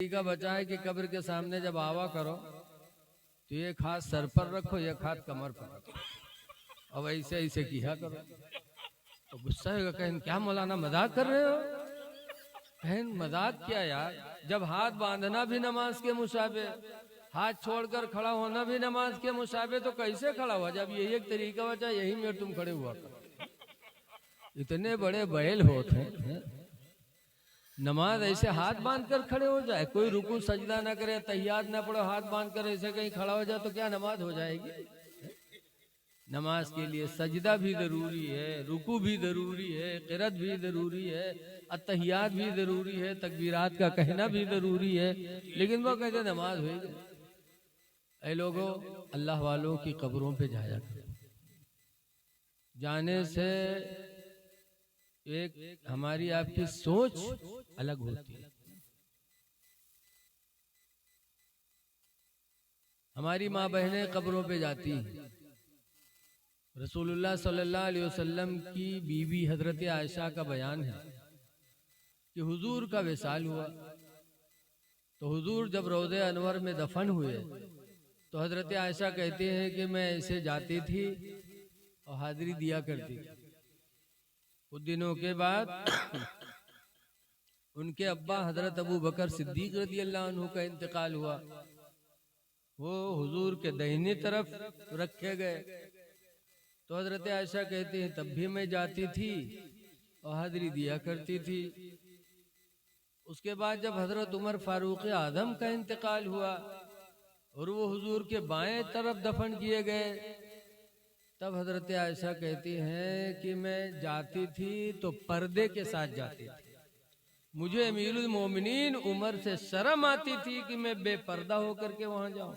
तरीका बचा है कि कब्र के सामने जब आवा करो तो एक हाथ सर पर रखो, एक हाथ कमर पर रखो, अब ऐसे ऐसे किया करो। तो गुस्सा होगा, कहें क्या मौलाना मजाक कर रहे हो? कहें मजाक क्या यार, जब हाथ बांधना भी नमाज के मुशाबे, हाथ छोड़कर खड़ा होना भी नमाज के मुशाबे, तो कैसे खड़ा हुआ? जब यही एक तरीका बचा, यही में तुम खड़े हुआ करो। इतने बड़े बैल होते हैं, नमाज ऐसे हाथ बांध कर खड़े हो जाए, कोई रुकू सजदा ना करे, तहियात ना पढ़ो, हाथ बांध कर ऐसे कहीं खड़ा हो जाए तो क्या नमाज हो जाएगी? नमाज के लिए सजदा भी जरूरी है, रुकू भी जरूरी है, क़िरात भी जरूरी है, अत्तहियात भी जरूरी है, तकबीरात का कहना भी जरूरी है, लेकिन वो कहते नमाज होगी। ऐ लोगों, अल्लाह वालों की कब्रों पे जाया करो। जाने से एक हमारी आपकी सोच अलग होती है। हमारी माँ बहनें कब्रों पे जाती हैं। रसूलुल्लाह सल्लल्लाहु अलैहि वसल्लम की बीवी हजरत आयशा का बयान है कि हुजूर का विसाल हुआ तो हुजूर जब रोज़े अनवर में दफन हुए तो हजरत आयशा कहती हैं कि मैं ऐसे जाती थी और हाजिरी दिया करती थी। कुछ दिनों के बाद उनके अब्बा हजरत अबू बकर सिद्दीक रज़ी अल्लाह अन्हु का इंतकाल हुआ। वो हुजूर के दाहिनी तरफ रखे गए तो हजरत आयशा कहती हैं तब भी मैं जाती थी और हाजिरी दिया करती थी। उसके बाद जब हजरत उमर फारूक आजम का इंतकाल हुआ और वो हुजूर के बाएं तरफ दफन किए गए, तब हजरत आयशा कहती हैं कि मैं जाती थी तो पर्दे के साथ जाती थी। मुझे अमीरुल मोमिनीन उमर से शर्म आती थी कि मैं बेपर्दा होकर के वहां जाऊं।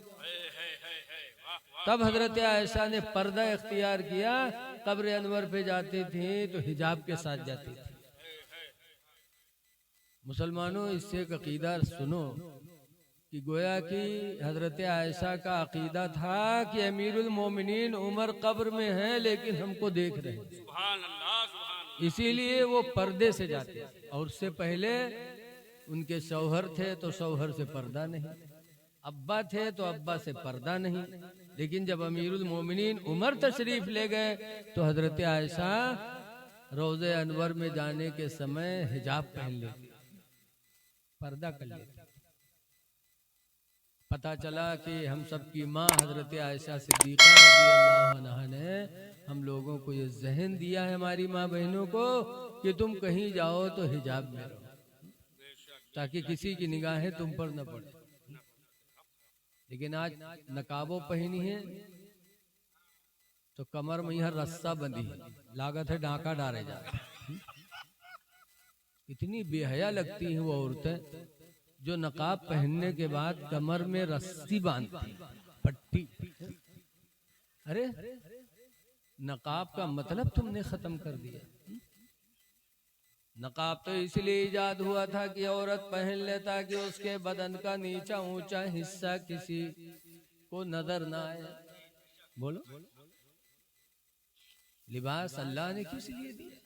तब हजरत आयशा ने पर्दा इख्तियार किया, कब्र अनवर पे जाती थी तो हिजाब के साथ जाती थी। मुसलमानों, इससे एक अकीदा सुनो कि गोया कि हजरत आयशा का अकीदा था कि अमीरुल मोमिनीन उमर कब्र में है लेकिन हमको देख रहे हैं, इसीलिए वो पर्दे से जाते। और उससे पहले उनके शौहर थे तो शौहर से पर्दा नहीं, अब्बा थे तो अब्बा से पर्दा नहीं, लेकिन जब अमीरुल मोमिनीन उमर तशरीफ ले गए तो हजरत आयशा रोज़े अनवर में जाने के समय हिजाब पहन लेती, पर्दा कर लेती। पता चला कि हम सब की माँ हजरत आयशा सिद्दीक़ा रज़ियल्लाहु अन्हा ने हम लोगों को ये जहन दिया है, हमारी माँ बहनों को, कि तुम कहीं जाओ तो हिजाब में रहो ताकि किसी की निगाहें तुम पर न पड़े। लेकिन आज नकाबों पहनी है तो कमर में यह रस्सा बंधी है, लागत है डांका डाले जा रहे। इतनी बेहया लगती हैं वो औरतें जो नकाब पहनने के बाद कमर में रस्सी बांधती, पट्टी। अरे नकाब का मतलब तुमने खत्म कर दिया। नकाब तो इसलिए इजाद हुआ था कि औरत पहन ले ताकि उसके बदन का नीचा ऊंचा हिस्सा किसी को नजर ना आए। बोलो, लिबास अल्लाह ने किस लिए दिया?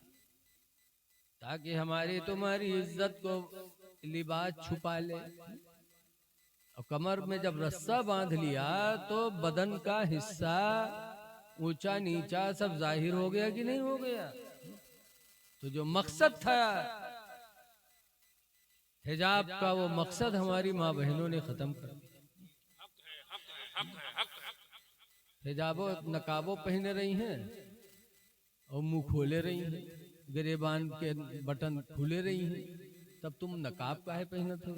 ताकि हमारी तुम्हारी इज्जत को लिबास छुपा ले। और कमर में जब रस्सा बांध लिया तो बदन का हिस्सा ऊंचा नीचा सब जाहिर हो गया कि नहीं हो गया? तो जो मकसद था हिजाब का, वो मकसद हमारी माँ बहनों ने खत्म कर दिया। हिजाबो नकाबो पहने रही हैं और मुंह खोले रही हैं, गिरेबान के बटन खुले रही हैं, तब तुम नकाब काहे पहनत हो?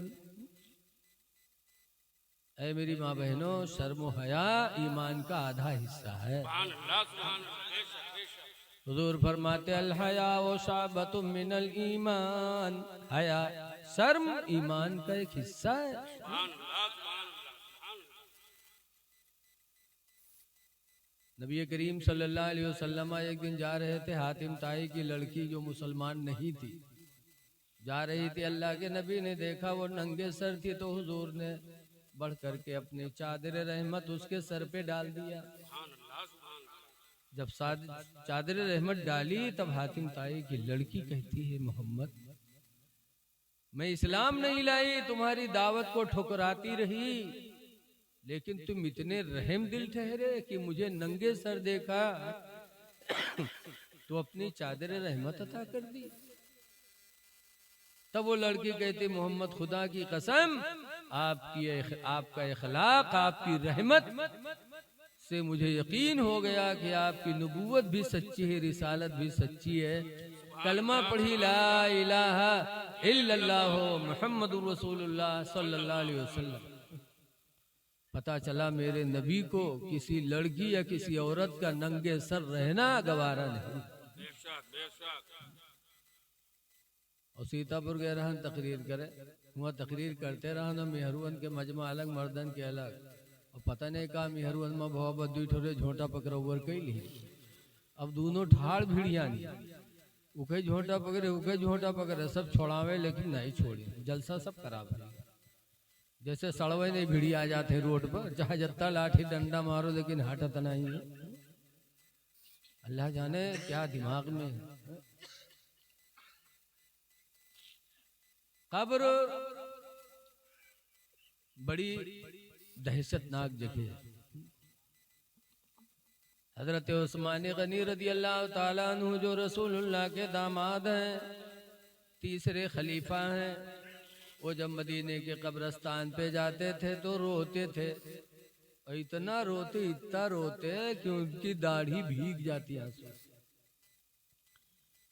ऐ मेरी माँ बहनों, शर्म व हया ईमान का आधा हिस्सा है। हुजूर फरमाते अल हया व शाबतु मिनल ईमान, हया शर्म ईमान का एक हिस्सा है। नबी करीम सल्लल्लाहु अलैहि वसल्लम एक दिन जा रहे थे, हातिम ताई की लड़की जो मुसलमान नहीं थी जा रही थी। अल्लाह के नबी ने देखा वो नंगे सर थी तो हुजूर ने बढ़ करके अपनी चादर रहमत उसके सर पे डाल दिया। जब चादर रहमत डाली तब हातिम ताई की लड़की कहती है मोहम्मद मैं इस्लाम नहीं लाई, तुम्हारी दावत को ठुकराती रही, लेकिन तुम इतने रहम दिल ठहरे कि मुझे नंगे सर देखा तो अपनी चादर रहमत अता कर दी। तब वो लड़की कहती, मोहम्मद खुदा की कसम, आपका इखलाक, आपकी रहमत से मुझे यकीन हो गया कि आपकी नबूवत भी सच्ची है, रिसालत भी सच्ची है। कलमा पढ़ी, ला इलाहा इल्लल्लाह मुहम्मदुर रसूलुल्लाह सल्लल्लाहु अलैहि वसल्लम। पता चला मेरे नबी को किसी लड़की या किसी औरत का नंगे सर रहना गवारा नहीं। और सीतापुर गए रहन तकरीर करे, वहाँ तकरीर करते रहन, मेहरुवन के मजमा अलग, मर्दन के अलग। और पता नहीं कहा मेहरुवन में बहुत बद्दू ठोरे झोंटा पकड़ा उबर कई ली। अब दोनों ठाड़ भिड़िया नहीं, उके झोंटा पकड़े, उके झोंटा पकड़े, सब छोड़ावे लेकिन नहीं छोड़ी, जलसा सब खराब है। जैसे सड़वे नहीं भिड़ी आ जाते रोड पर, चाहे जत्ता लाठी डंडा मारो लेकिन हटत नहीं है। अल्लाह जाने क्या दिमाग में। कब्र बड़ी दहशतनाक जगह है। हजरत उस्मान गनी रदी अल्लाह ताला अन्हु जो रसूलुल्लाह के दामाद हैं, तीसरे खलीफा हैं, वो जब मदीने के कब्रस्तान पे जाते थे तो रोते थे, और इतना रोते कि उनकी दाढ़ी भीग जाती आंसू।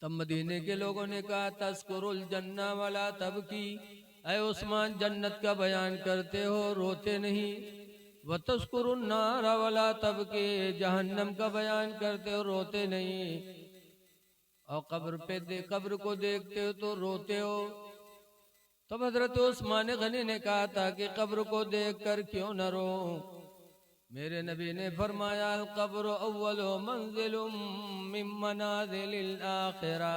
तब मदीने के लोगों ने कहा, तस्कुरुल जन्ना वाला तब की, ऐ उस्मान जन्नत का बयान करते हो रोते नहीं, व तस्कुरुन नारा वाला तब के, जहन्नम का बयान करते हो रोते नहीं, और कब्र को देखते हो तो रोते हो। तब हजरत उस्मान गनी ने कहा था कि कब्र को देखकर क्यों न रो। मेरे नबी ने फरमाया, अल कब्र अव्वलु मंजिलुम मिन मनाजिलिल आखिरा,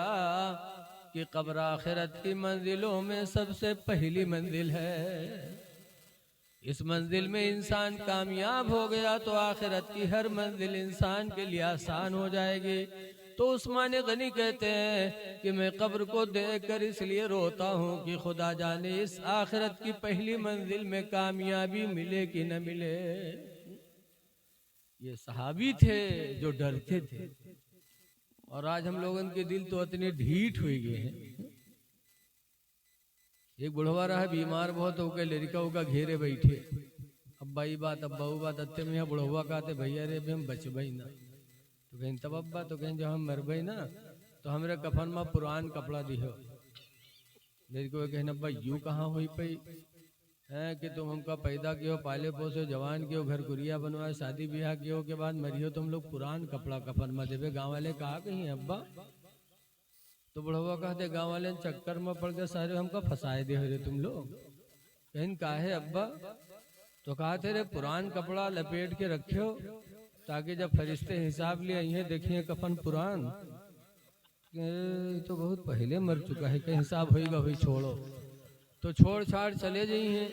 कि कब्र आखिरत की मंजिलों में सबसे पहली मंजिल है। इस मंजिल में इंसान कामयाब हो गया तो आखिरत की हर मंजिल इंसान के लिए आसान हो जाएगी। तो उस्मान गनी कहते हैं कि मैं कब्र को देखकर इसलिए रोता हूँ कि खुदा जाने इस आखिरत की पहली मंजिल में कामयाबी मिले कि न मिले। ये सहाबी थे जो डरते थे, और आज हम लोगों के दिल तो इतने ढीठ हो गए हैं। एक बुढ़वा रहा बीमार बहुत हो गए, लड़का होगा घेरे बैठे, अब्बा ही बात अब्बा वो बात अत्ते में बुढ़वा कहते भैया रे हम बचबई ना, तो कहें तब अब्बा, तो कहें जब हम मरबई ना तो हमरे कफन में पुरान कपड़ा दिहो। लड़को कहना अब्बा यूं कहाँ हुई पई है कि तुम हमका पैदा कियो, पाले पोसे, जवान कियो, घर गुरिया बनवाए, शादी ब्याह कियो के बाद मरियो, तुम लोग पुरान कपड़ा कफन में देवे। गाँव वाले कहा कहीं अब्बा, तो बुढ़वा कहते गाँव वाले चक्कर में पड़ के सारे हमका फंसाए दे रे तुम लोग। कहीं काहे अब्बा, तो कहा थे रे पुरान कपड़ा लपेट के रखियो ताकि जब फरिश्ते हिसाब लिए ये देखिए कफन पुरान, तो बहुत पहले मर चुका है, कहीं हिसाब होगा भाई छोड़ो, तो छोड़ छाड़ चले जाई हैं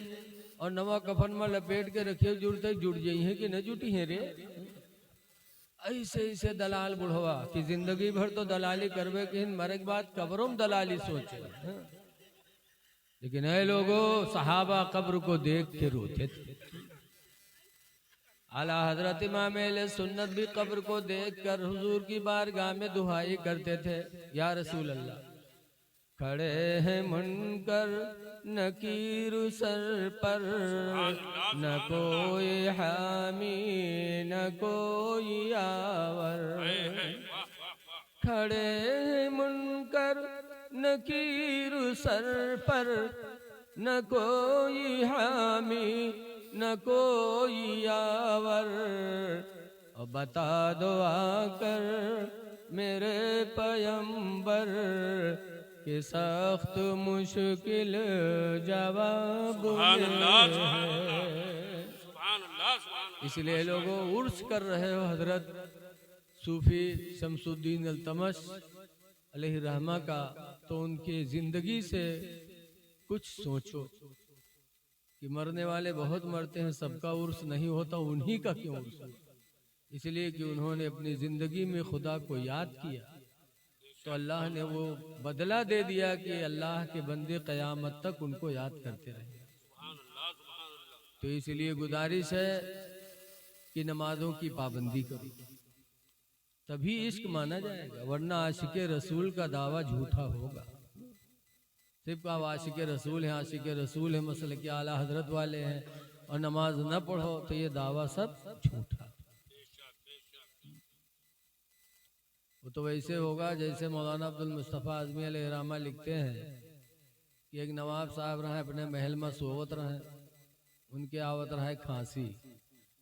और नवा कफन में लपेट के रखिए, जुड़ते जुड़ जाई हैं कि न जुटी है रे। ऐसे ऐसे दलाल बुढ़वा कि जिंदगी भर तो दलाली करवे कि मरे के बाद कब्रों में दलाली सोचे। लेकिन ऐ लोगों, सहाबा कब्र को देख के रोते थे। आला हजरत इमाम अहले सुन्नत भी कब्र को देखकर हुजूर की बारगाह में दुआई करते थे, या रसूल अल्लाह, खड़े हैं मुनकर नकीर सर पर, न कोई हामी न कोई आवर। खड़े हैं मुनकर नकीर सर पर, न कोई हामी न कोई आवर। और बता दो आकर मेरे पैगंबर कि सख्त मुश्किल जवाब है। इसलिए लोगों उर्स कर रहे हो हजरत सूफी शमसुद्दीन अल्तमश अलैहि रहमा का, तो उनकी जिंदगी से कुछ सोचो कि मरने वाले बहुत मरते हैं, सबका उर्स नहीं होता, उन्हीं का क्यों उर्स? इसलिए कि उन्होंने अपनी जिंदगी में खुदा को याद किया, तो अल्लाह ने वो बदला दे दिया कि अल्लाह के बंदे क़यामत तक उनको याद करते रहे। तो इसलिए गुजारिश है कि नमाजों की पाबंदी करो, तभी इश्क माना जाएगा, वरना आशिके रसूल का दावा झूठा होगा। सिर्फ आप आशिके रसूल हैं, आशिके रसूल हैं, मसले के आला हजरत वाले हैं, और नमाज न पढ़ो तो ये दावा सब झूठा। वो तो वैसे होगा जैसे मौलाना अब्दुल मुस्तफ़ा आज़मी अलैहिर्रहमा लिखते हैं कि एक नवाब साहब रहे, अपने महल में सोवत रहे, उनके आवत रहे खांसी।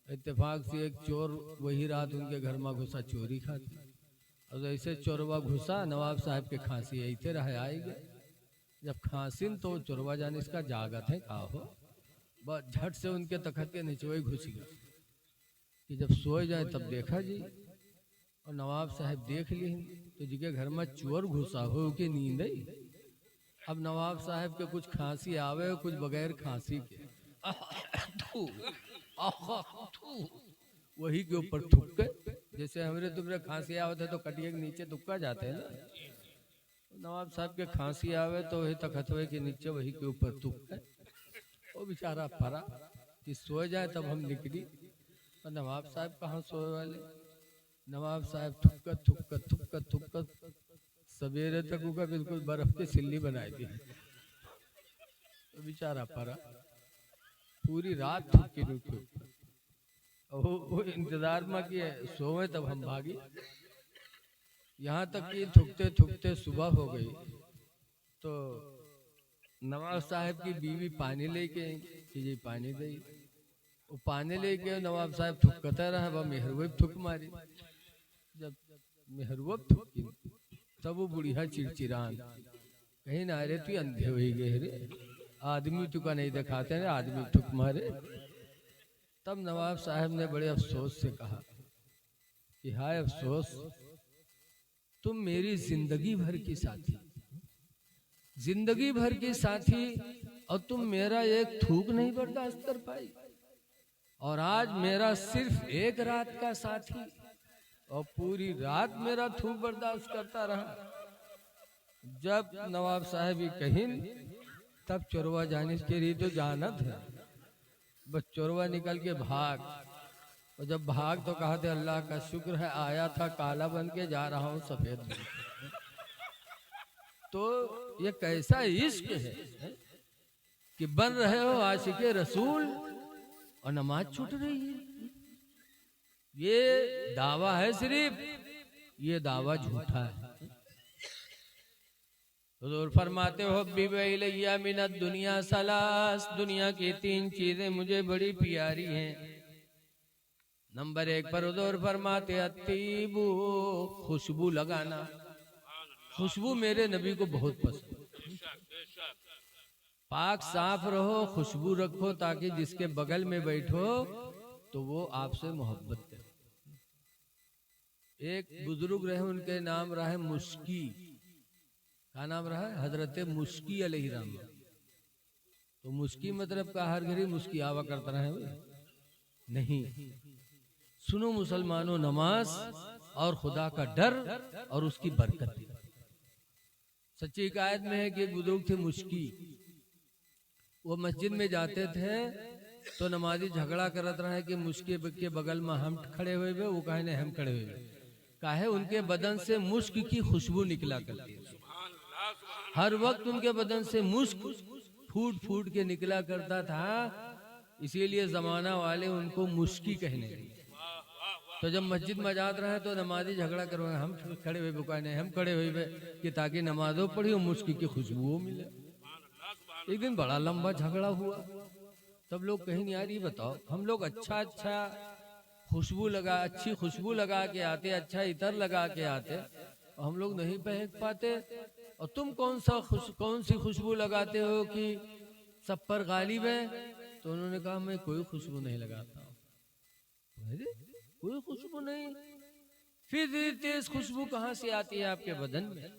इत्तेफाक से एक चोर वही रात उनके घर में घुसा चोरी खाती, और जैसे चोरवा घुसा नवाब साहब के खांसी ऐसे रहे आई गए। जब खांसिन तो चोरवा जाने इसका जागत है का हो, बस झट से उनके तखत के नीचे वही घुस गया कि जब सोए जाए तब देखा जी, और नवाब साहब देख ली तो जी के घर में चोर घुसा हो कि नींद ही। अब नवाब साहब के कुछ खांसी आवे, कुछ बगैर खांसी के वही के ऊपर थुक्के, जैसे हमरे तुमरे खांसी आवत है तो कटिए के नीचे तुक्का जाते हैं ना। नवाब साहब के खांसी आवे तो वही तखतवे के नीचे वही के ऊपर तुक्के। वो बेचारा परा कि सो जाए तब हम निकली, और नवाब साहब कहाँ सोए वाले। नवाब साहब थुक्का थुक्का थुक्का थुक्का सवेरे तक उनका बिल्कुल बर्फ की सिल्ली बनाई दी। तो बेचारा परा पूरी रात थुक्की रुकी, वो इंतजार में कि सोए तब हम भागी। यहाँ तक कि थुकते थुकते सुबह हो गई तो नवाब साहब की बीवी पानी लेके कि जी पानी दे। वो पानी लेके नवाब साहब थुकता रहा, वह मेहरवे थुक मारी। जब मेहरवे थुकी तब वो बुढ़िया चिड़चिड़ान कहीं ना रे तू अंधे हो गए रे, आदमी तुका नहीं दिखाते रे, आदमी थुक मारे। तब नवाब साहब ने बड़े अफसोस से कहा कि हाय अफसोस, तुम मेरी जिंदगी भर की साथी, जिंदगी भर की साथी, और तुम मेरा एक थूक नहीं बर्दाश्त कर पाई, और आज मेरा सिर्फ एक रात का साथी और पूरी रात मेरा थूक बर्दाश्त करता रहा। जब नवाब साहब ही कहीं तब चोरवा जाने के लिए तो जाना था, बस चोरवा निकल के भाग, और जब भाग तो कहा थे अल्लाह का शुक्र है आया था काला बन के, जा रहा हूँ सफेद बन के। तो ये कैसा इश्क है कि बन रहे हो आशिके रसूल और नमाज छूट रही है। ये दावा है सिर्फ, ये दावा झूठा है। हुजूर फरमाते हो बिबैलिया मिनत दुनिया सलास, दुनिया की 3 चीजें मुझे बड़ी प्यारी हैं। नंबर 1 पर हुजूर फरमाते अत्तीबू, खुशबू लगाना। खुशबू मेरे नबी को बहुत पसंद। पाक साफ रहो, खुशबू रखो, ताकि जिसके बगल में बैठो तो वो आपसे मोहब्बत करे। एक बुजुर्ग रहे, उनके नाम रहा मुश्की। क्या नाम रहा? हजरत मुश्की अलैहिर्रहम। तो मुश्की मतलब का हर घड़ी मुश्की आवा करता रहे नहीं। सुनो मुसलमानों, नमाज और खुदा का डर और उसकी बरकत। सच्ची हिकायत में है कि एक बुजुर्ग थे मुश्की, वो मस्जिद में जाते थे तो नमाजी झगड़ा करत रहे कि मुश्की के बगल में हम खड़े हुए, वो कहे नहीं हम खड़े हुए, काहे उनके बदन से मुश्क की खुशबू निकला करती है। हर वक्त उनके बदन से मुश्क फूट फूट के निकला करता था, इसीलिए जमाना वाले उनको मुश्की कहने लगे। तो जब मस्जिद में जात रहे तो नमाजी झगड़ा करवाए, हम खड़े हुए बुकाए नहीं हम खड़े हुए कि ताकि नमाजों पढ़ी और मुश्की की खुशबू मिले। एक दिन बड़ा लंबा झगड़ा हुआ, तब लोग कहीं नहीं आ रही, बताओ हम लोग अच्छा खुशबू लगा, अच्छी खुशबू लगा के आते, अच्छा इतर लगा के आते, और हम लोग नहीं पहन पाते, और तुम कौन सी खुशबू लगाते हो कि सब पर गालिब है? तो उन्होंने कहा मैं कोई खुशबू नहीं लगाता। कोई खुशबू नहीं? फिर तेज खुशबू कहाँ से आती है आपके बदन में?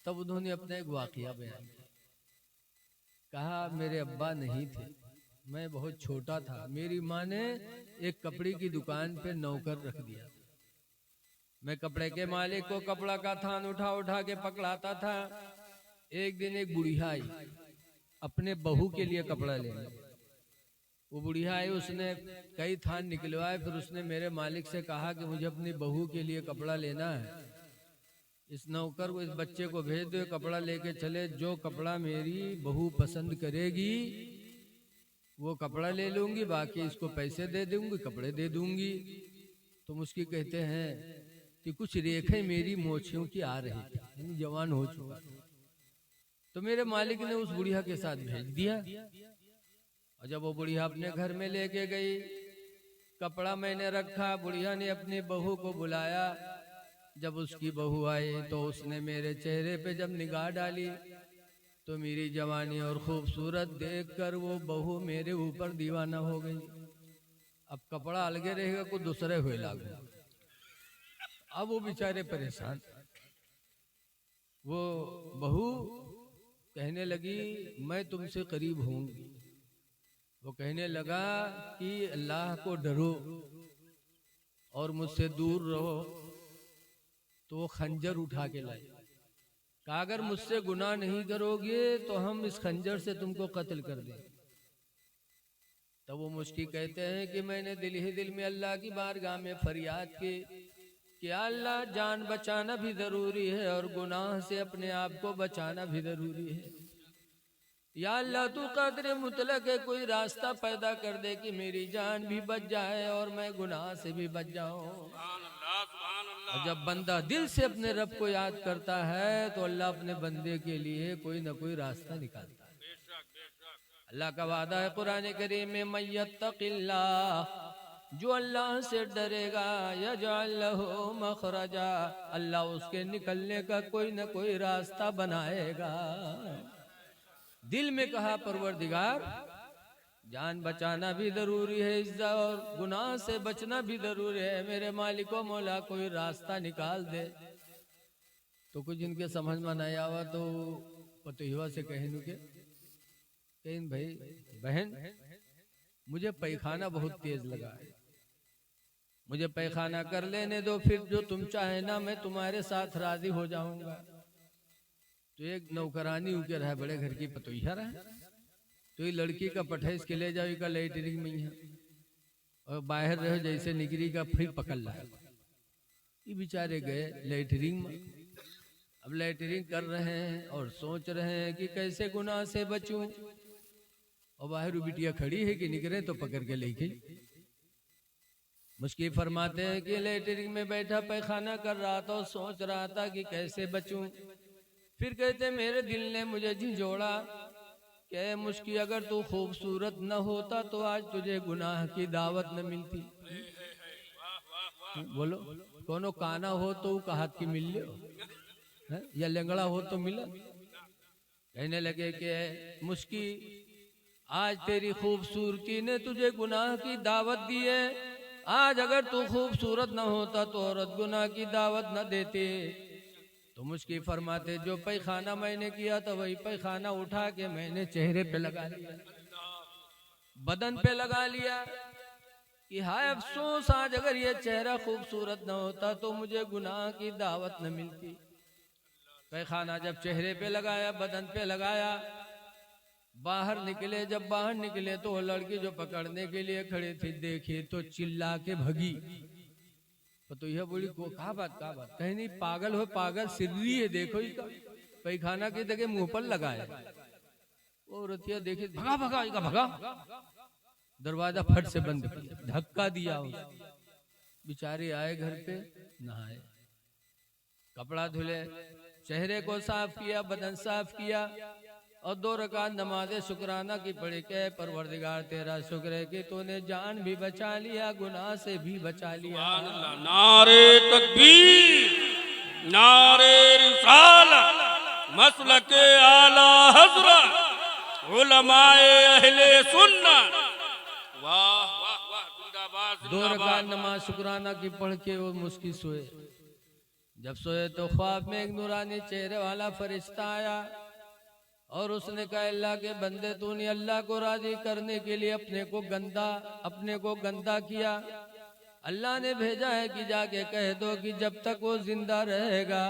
तब उन्होंने अपना एक वाकया बयान किया। कहा मेरे अब्बा नहीं थे, मैं बहुत छोटा था, मेरी माँ ने एक कपड़े की दुकान पे नौकर रख दिया। मैं कपड़े के मालिक को कपड़ा का थान उठा उठा के पकड़ाता था। एक दिन एक बुढ़िया आई अपने बहू के लिए कपड़ा लेने। वो बुढ़िया आई, उसने कई थान निकलवाए, फिर उसने मेरे मालिक से कहा कि मुझे अपनी बहू के लिए कपड़ा लेना है। इस नौकर को, इस बच्चे को भेज दो, कपड़ा लेके चले। जो कपड़ा मेरी बहू पसंद करेगी वो कपड़ा ले लूंगी, बाकी इसको पैसे दे दूंगी, कपड़े दे दूंगी। तुम उसकी कहते हैं कि कुछ रेखें मेरी मोछियों की आ रही थी, जवान हो चुका। तो मेरे मालिक ने उस बुढ़िया के साथ भेज दिया। और जब वो बुढ़िया अपने घर में लेके गई, कपड़ा मैंने रखा, बुढ़िया ने अपनी बहू को बुलाया। जब उसकी बहू आई तो उसने मेरे चेहरे पे जब निगाह डाली तो मेरी जवानी और खूबसूरत देखकर वो बहू मेरे ऊपर दीवाना हो गई। अब कपड़ा अलगे रहेगा, कुछ दूसरे हुए लागू। अब वो बेचारे परेशान। वो बहू कहने लगी मैं तुमसे करीब होंगी। वो कहने लगा कि अल्लाह को डरो और मुझसे दूर रहो। तो वो खंजर उठा के लाई, कहा अगर मुझसे गुनाह नहीं करोगे तो हम इस खंजर से तुमको कत्ल कर दें। तब वो मुझकी कहते हैं कि मैंने दिल ही दिल में अल्लाह की बारगाह में फरियाद की कि अल्लाह जान बचाना भी जरूरी है और गुनाह से अपने आप को बचाना भी जरूरी है। या अल्लाह तू कदर मुतलक है, कोई रास्ता पैदा कर दे कि मेरी जान भी बच जाए और मैं गुनाह से भी बच जाऊं। और जब बंदा दिल से अपने रब को याद करता है तो अल्लाह अपने बंदे के लिए कोई ना कोई रास्ता निकालता है। अल्लाह का वादा है कुरान करीम में, मय्यत्तकिल्लाह, जो अल्लाह से डरेगा यजअल लहू मखरजा, अल्लाह उसके निकलने का कोई ना कोई रास्ता बनाएगा। दिल में कहा परवरदिगार जान बचाना भी जरूरी है, इज्जत और गुनाह से बचना भी जरूरी है, मेरे मालिको मौला कोई रास्ता निकाल दे। तो कुछ इनके समझ में नहीं आवा तो पतोहिवा से कहने के कहीं भाई बहन मुझे पैखाना बहुत तेज लगा है, मुझे पैखाना कर लेने दो, फिर जो तुम चाहे ना मैं तुम्हारे साथ राजी हो जाऊंगा। तो एक नौकरानी उके रहा, बड़े घर की पतोहिया रहा, तो ये लड़की का पठा इसके ले जाओ का लेटरिंग में है और बाहर रहो जैसे निकरी का फिर पकड़ ला। ये बेचारे गए लेटरिंग में। अब लेटरिंग कर रहे हैं और सोच रहे हैं कि कैसे गुनाह से बचूं। और बाहर बिटिया खड़ी है कि निकले तो पकड़ के ले गई। मुश्किल फरमाते हैं कि लेटरिंग में बैठा पैखाना कर रहा था और सोच रहा था कि कैसे बचूं। फिर कहते मेरे दिल ने मुझे झिझोड़ा कि मुश्किल अगर तू खूबसूरत न होता तो आज तुझे गुनाह की दावत न मिलती। बोलो कोनो काना हो तो हाथ की मिल लो या लंगड़ा हो तो मिला। कहने लगे कि मुश्किल आज तेरी खूबसूरती ने तुझे गुनाह की दावत दी है, आज अगर तू खूबसूरत न होता तो औरत गुनाह की दावत न देती। तो मुश्किल फरमाते जो पैखाना मैंने किया था वही पैखाना उठा के मैंने चेहरे पे लगा लिया, बदन पे लगा लिया कि हाय अफसोस आज अगर ये चेहरा खूबसूरत न होता तो मुझे गुनाह की दावत न मिलती। पैखाना जब चेहरे पे लगाया, बदन पे लगाया, बाहर निकले। जब बाहर निकले तो वो लड़की जो पकड़ने के लिए खड़ी थी देखी तो चिल्ला के भगी। तो यह बोली को कहा बात कहीं नहीं, पागल हो, पागल सिर्री है, देखो इसका पैखाना की जगह मुंह पर लगाया। वो रतिया देखी भगा भगा इसका भगा, दरवाजा फट से बंद किया, धक्का दिया। बेचारे आए घर पे, नहाए, कपड़ा धुले, चेहरे को साफ किया, बदन साफ किया और 2 रकात नमाज़े शुक्राना की पढ़ी के परवरदिगार तेरा शुक्र है कि तूने जान भी बचा लिया, गुनाह से भी बचा लिया। नारे तकबीर, नारे रिसालत, मसलके आला हज़रत, उलमाए अहले सुन्नत। वाह वाह वाह, जिंदाबाद 2 रकात नमाज शुक्राना की पढ़ के वो मुस्की सोए। जब सोए तो ख्वाब में एक नूरानी चेहरे वाला फरिश्ता आया और उसने कहा अल्लाह के बंदे तूने अल्लाह को राजी करने के लिए अपने को गंदा किया, अल्लाह ने भेजा है कि जाके कह दो कि जब तक वो जिंदा रहेगा,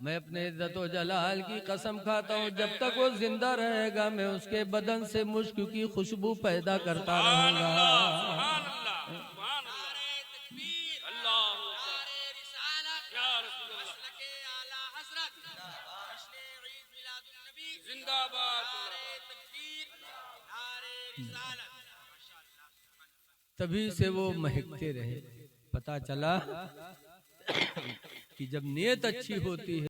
मैं अपने इज्जत व जलाल की कसम खाता हूँ, जब तक वो जिंदा रहेगा मैं उसके बदन से मुश्क की खुशबू पैदा करता रहूंगा। सुभान अल्लाह, सुभान अल्लाह, अल्लाहु अकबर, या रसूल अल्लाह, जिंदाबाद। तभी से वो महकते रहे। पता चला कि जब नीयत अच्छी होती है